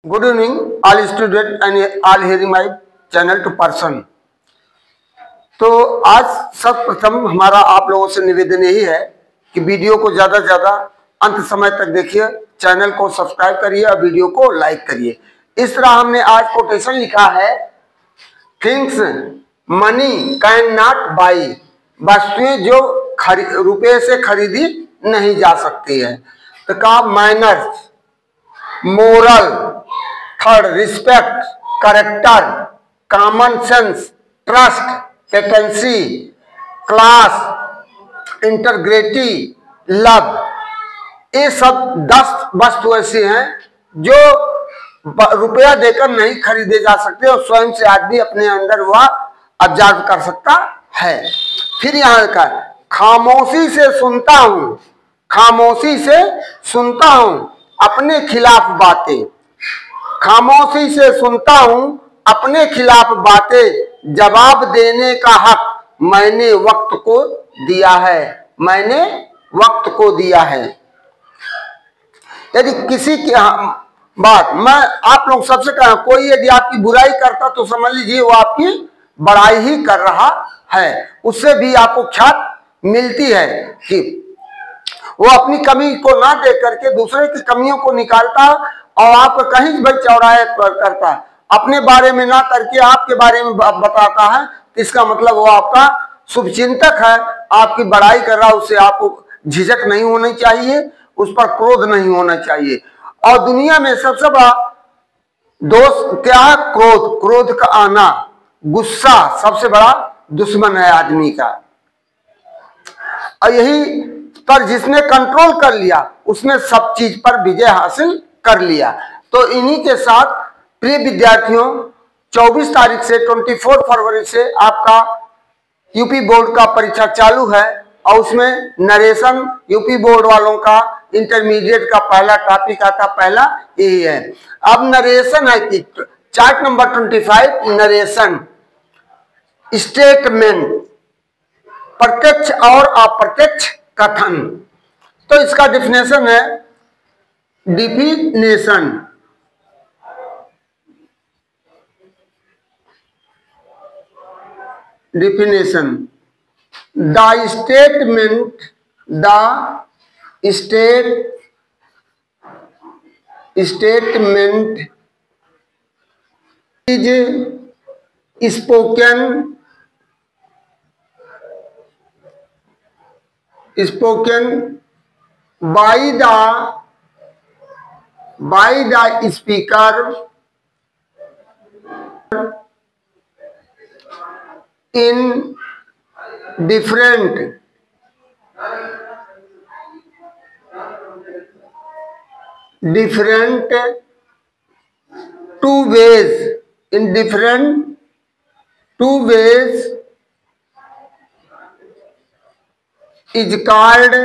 Good evening all student and all hearing my channel to person. तो आज सर्वप्रथम हमारा आप लोगों से निवेदन यही है कि वीडियो को ज़्यादा से ज़्यादा अंत समय तक देखिए, चैनल को सब्सक्राइब करिए और वीडियो को लाइक करिए। इस तरह हमने आज कोटेशन लिखा है, things money can not by, वस्तुएं जो रुपये से खरीदी नहीं जा सकती है। तो कहा manners, moral, third respect, character, common sense, trust, patency, class, integrity, love. ये सब 10 वस्तु ऐसी हैं जो रुपया देकर नहीं खरीदे जा सकते और स्वयं से आदमी अपने अंदर वह ऑब्जर्व कर सकता है। फिर यहाँ का खामोशी से सुनता हूं, खामोशी से सुनता हूं अपने खिलाफ बातें, खामोशी से सुनता हूं अपने खिलाफ बातें, जवाब देने का हक मैंने वक्त को दिया है, मैंने वक्त को दिया है। यदि किसी की बात, मैं आप लोग सबसे कहा, कोई यदि आपकी बुराई करता तो समझ लीजिए वो आपकी बड़ाई ही कर रहा है, उससे भी आपको ख्याति मिलती है कि वो अपनी कमी को ना देख करके दूसरे की कमियों को निकालता और आपको कहीं भाई चौराहे पर करता है, अपने बारे में ना करके आपके बारे में बताता है। तो इसका मतलब वो आपका शुभचिंतक है, आपकी बड़ाई कर रहा है, उससे आपको झिझक नहीं होनी चाहिए, उस पर क्रोध नहीं होना चाहिए। और दुनिया में सबसे बड़ा दोष क्या है? क्रोध, क्रोध का आना, गुस्सा सबसे बड़ा दुश्मन है आदमी का। और यही पर जिसने कंट्रोल कर लिया उसने सब चीज पर विजय हासिल कर लिया। तो इन्हीं के साथ प्रिय विद्यार्थियों, 24 तारीख से 24 फरवरी से आपका यूपी बोर्ड का परीक्षा चालू है और उसमें नरेशन यूपी बोर्ड वालों का इंटरमीडिएट का पहला टॉपिक आता, पहला यही है। अब नरेशन है कि चार्ट नंबर 25, नरेशन, स्टेटमेंट, प्रत्यक्ष और अप्रत्यक्ष कथन। तो इसका डिफिनेशन है, definition definition the statement, the statement is spoken by the speaker in different two ways, in different two ways is called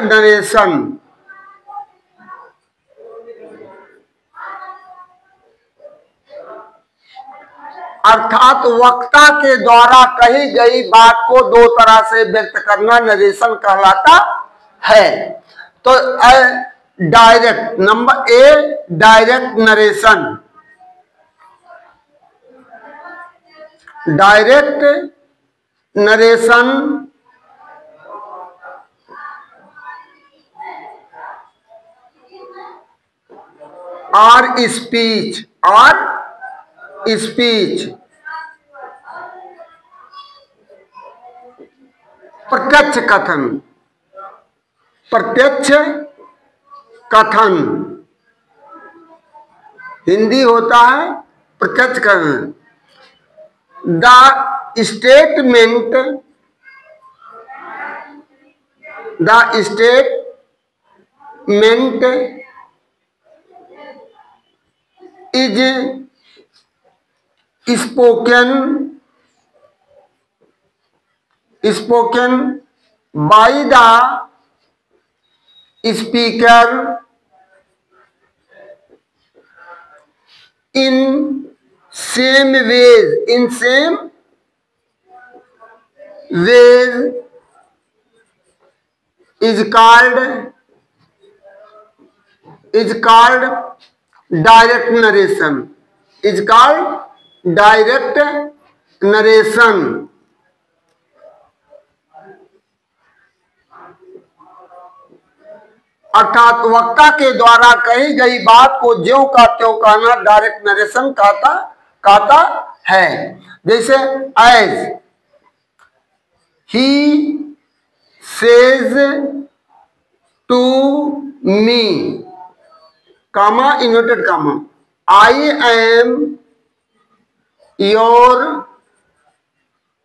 narration. अर्थात वक्ता के द्वारा कही गई बात को दो तरह से व्यक्त करना नरेशन कहलाता है। तो direct, number A direct narration, direct narration और स्पीच, प्रत्यक्ष कथन, प्रत्यक्ष कथन हिंदी होता है प्रत्यक्ष कथन। The statement is spoken by the speaker in same ways, is called is called direct narration, is called direct narration। अर्थात वक्ता के द्वारा कही गई बात को ज्यों का त्यों कहना डायरेक्ट नरेशन कहता है। जैसे as he says to me, comma inverted comma, I am your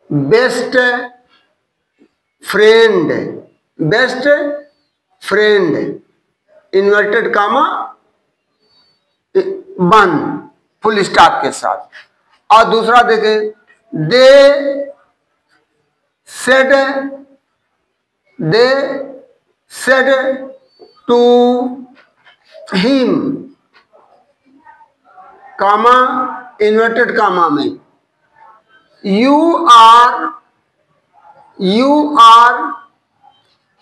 best friend, best friend inverted comma बंद फुल स्टॉप के साथ। और दूसरा देखें, they said to him, comma inverted comma में, you are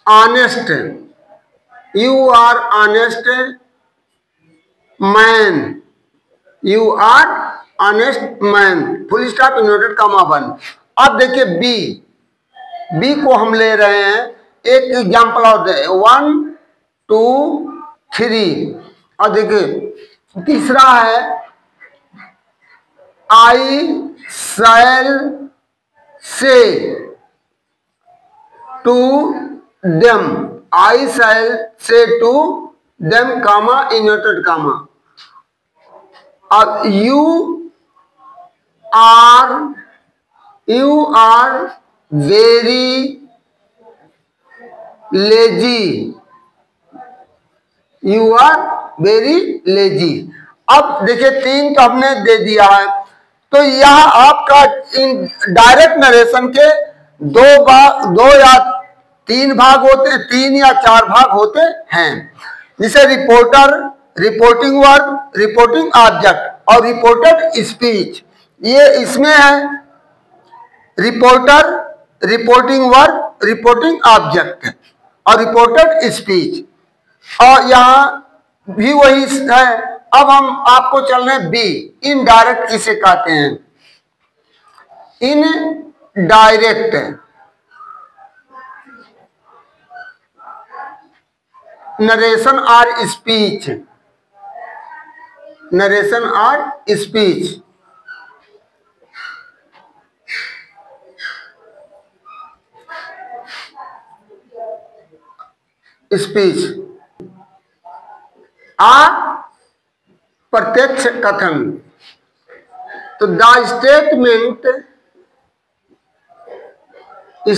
honest, you are honest man, you are honest man, full stop inverted comma बंद। अब देखिए बी को हम ले रहे हैं, एक एग्जाम्पल और दे, 1 2 3। और देखिए तीसरा है, I shall say to them, I shall say to them, comma inverted comma। अब you are very lazy, you are very lazy। अब देखिए 3 तो हमने दे दिया है, तो यह आपका इन डायरेक्ट नरेशन के दो या 3 भाग होते हैं, 3 या 4 भाग होते हैं। जिसे reporter, reporting verb, reporting object और रिपोर्टेड स्पीच। ये इसमें है reporter, reporting verb, reporting object और रिपोर्टेड स्पीच। और यहाँ भी वही है। अब हम आपको चल रहे हैं बी, इनडायरेक्ट किसे कहते हैं? इनडायरेक्ट नरेशन और स्पीच, नरेशन और स्पीच। स्पीच आ प्रत्यक्ष कथन। तो the statement is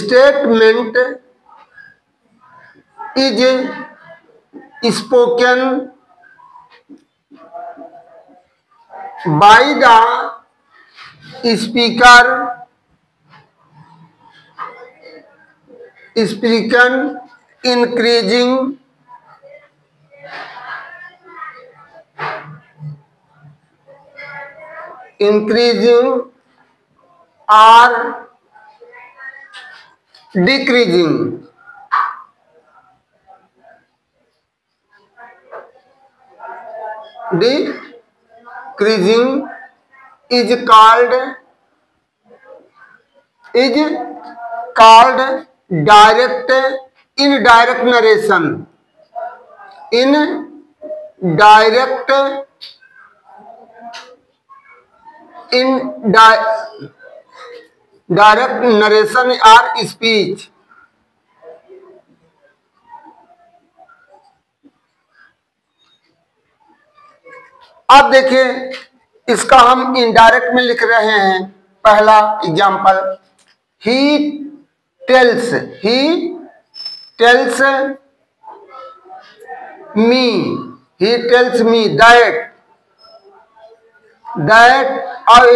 spoken by the speaker, increasing or decreasing। Decreasing is called indirect narration। Indirect narration or speech। अब देखिए इसका हम इनडायरेक्ट में लिख रहे हैं। पहला example, he tells me that और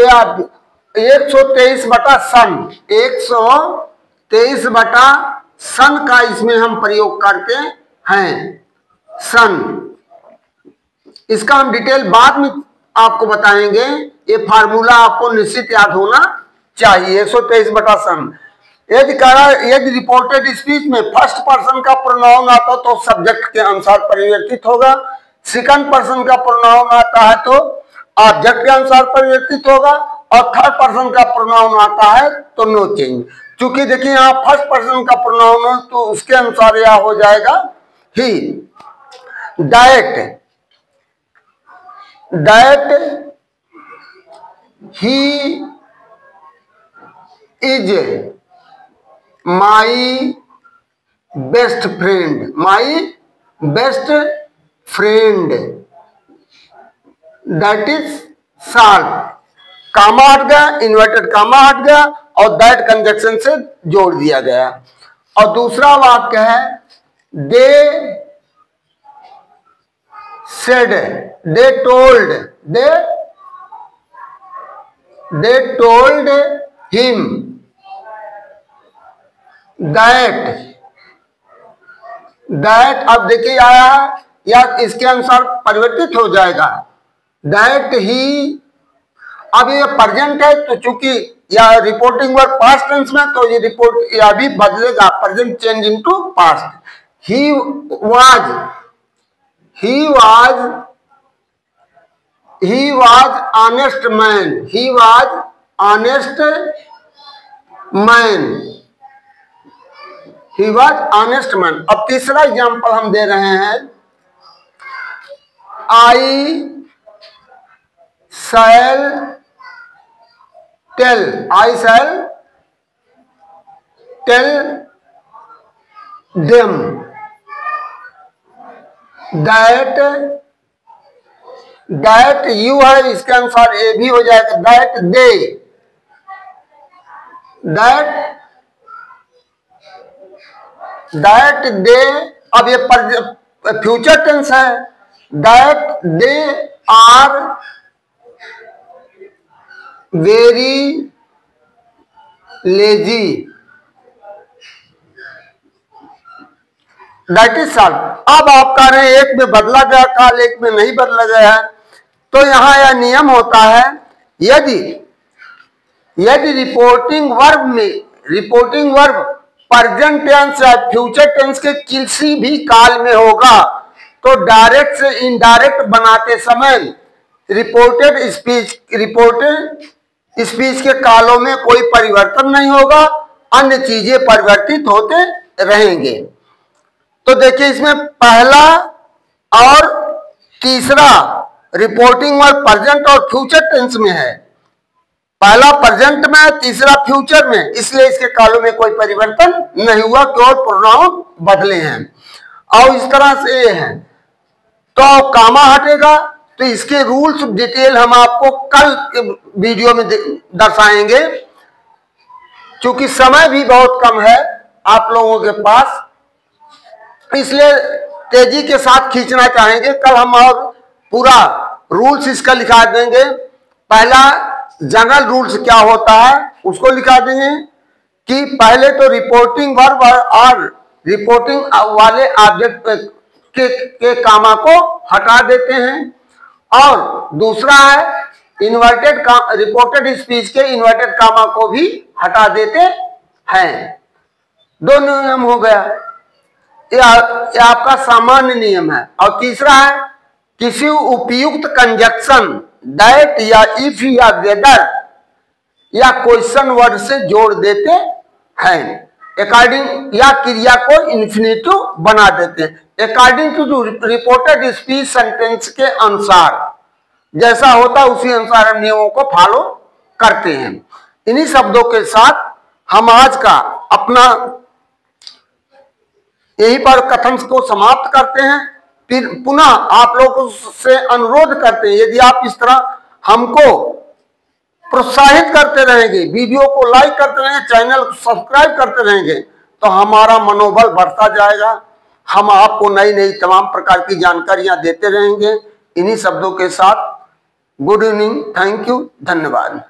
123/सन का इसमें हम प्रयोग करते हैं। सन, इसका हम डिटेल बाद में आपको बताएंगे। ये फार्मूला आपको निश्चित याद होना चाहिए। 123/सन। यदि रिपोर्टेड स्पीच में फर्स्ट पर्सन का प्रोनाउन आता तो सब्जेक्ट के अनुसार परिवर्तित होगा। सेकंड पर्सन का प्रोनाउन आता है तो ऑब्जेक्ट के अनुसार परिवर्तित होगा, और थर्ड पर्सन का प्रोनाउन आता है तो नो चेंज। क्योंकि देखिए यहाँ फर्स्ट पर्सन का प्रोनाउन है तो उसके अनुसार यह हो जाएगा ही। That he is my best friend, my best friend, that is sharp. Comma हट गया, इन्वर्टेड कामा हट गया और दैट कंजक्शन से जोड़ दिया गया। और दूसरा वाक्य है they said, they told him that अब देखिए आया है या इसके अनुसार परिवर्तित हो जाएगा। दैट ही, अब ये प्रेजेंट है तो चूंकि या रिपोर्टिंग वर्ब पास्ट टेंस में तो ये रिपोर्ट या भी बदलेगा, present change into past. He was honest man. अब तीसरा एग्जांपल हम दे रहे हैं, आई shall tell them that you है, इसके अनुसार ए भी हो जाएगा। that they, अब ये फ्यूचर टेंस है। that they are very lazy, that is sharp. अब आप कह रहे हैं एक में बदला गया काल, एक में नहीं बदला गया है, तो यहां यह नियम होता है यदि रिपोर्टिंग वर्ब प्रेजेंट टेंस या फ्यूचर टेंस के किसी भी काल में होगा तो डायरेक्ट से इनडायरेक्ट बनाते समय रिपोर्टेड स्पीच के कालों में कोई परिवर्तन नहीं होगा, अन्य चीजें परिवर्तित होते रहेंगे। तो देखिए इसमें पहला और तीसरा रिपोर्टिंग वर्ब प्रेजेंट और फ्यूचर टेंस में है। पहला प्रेजेंट में, तीसरा फ्यूचर में, इसलिए इसके कालों में कोई परिवर्तन नहीं हुआ, केवल प्रोनाउन बदले हैं। और इस तरह से ये है तो कामा हटेगा, तो इसके रूल्स डिटेल हम आपको कल वीडियो में दर्शाएंगे। क्योंकि समय भी बहुत कम है आप लोगों के पास, इसलिए तेजी के साथ खींचना चाहेंगे। कल हम और पूरा रूल्स इसका लिखा देंगे। पहला जनरल रूल्स क्या होता है उसको लिखा देंगे कि पहले तो रिपोर्टिंग वर्ब और रिपोर्टिंग वाले ऑब्जेक्ट के कामा को हटा देते हैं, और दूसरा है रिपोर्टेड स्पीच के इन्वर्टेड कामा को भी हटा देते हैं। दो नियम हो गया, ये आपका सामान्य नियम है। और तीसरा है किसी उपयुक्त कंजक्शन दैट या इफ या वेदर या क्वेश्चन वर्ड से जोड़ देते हैं अकॉर्डिंग, या क्रिया को इन्फिनिटिव बना देते हैं according to reported speech sentence के अनुसार। जैसा होता उसी अनुसार हम नियमों को फॉलो करते हैं। इन्हीं शब्दों के साथ हम आज का अपना यहीं पर कथन को समाप्त करते हैं। फिर पुनः आप लोगों से अनुरोध करते हैं यदि आप इस तरह हमको प्रोत्साहित करते रहेंगे, वीडियो को लाइक करते रहेंगे, चैनल को सब्सक्राइब करते रहेंगे तो हमारा मनोबल बढ़ता जाएगा। हम आपको नई नई तमाम प्रकार की जानकारियां देते रहेंगे। इन्हीं शब्दों के साथ गुड इवनिंग, थैंक यू, धन्यवाद।